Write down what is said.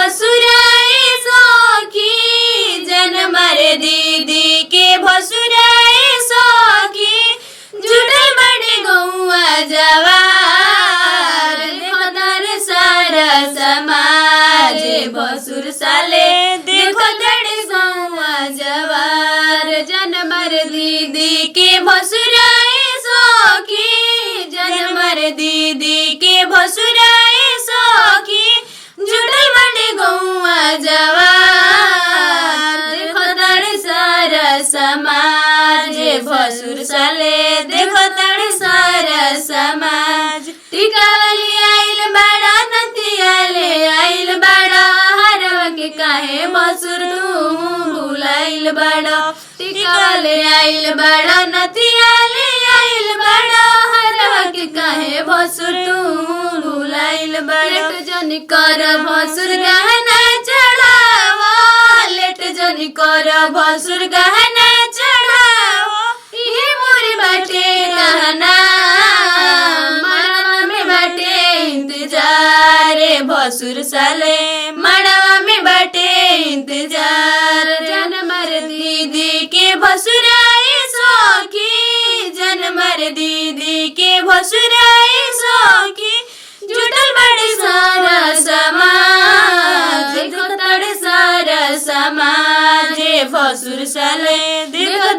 भसुराए सखी जनमर दीदी के भसुराए सखी जुटल बड़े गौआ जवार देखो दर सारा समाज भसुर साले देखो दर गौआ जवार जनमर दीदी के भसुराए सखी जनमर दीदी के भसुराए सखी जुटल बड़े गौआ जवार देखो दर सारा समाज भसुर साले देखो दर सारा समाज टिकावली आइल बड़ा नतियाले आइल बड़ा हरवा के काहे भसुर तू भुलाइल बड़ा टिकावले आइल बड़ा नतियाले आइल बड़ा हरवा के काहे भसुर तू भुलाइल बड़ा लेट जनी कर भसुर गहना चढ़ावा लेट जनी कर भसुर गहना चढ़ावा ये मोरी बाटे कहना मड़वा में बाटे इंतजार भसुर साले मड़वा में बाटे इंतजार जनमर दीदी के भसुराए सखी जनमर दीदी के भसुराए सखी जुटल बड़े सारा समाज देखो तड़ सारा समाज भसुर साले देखो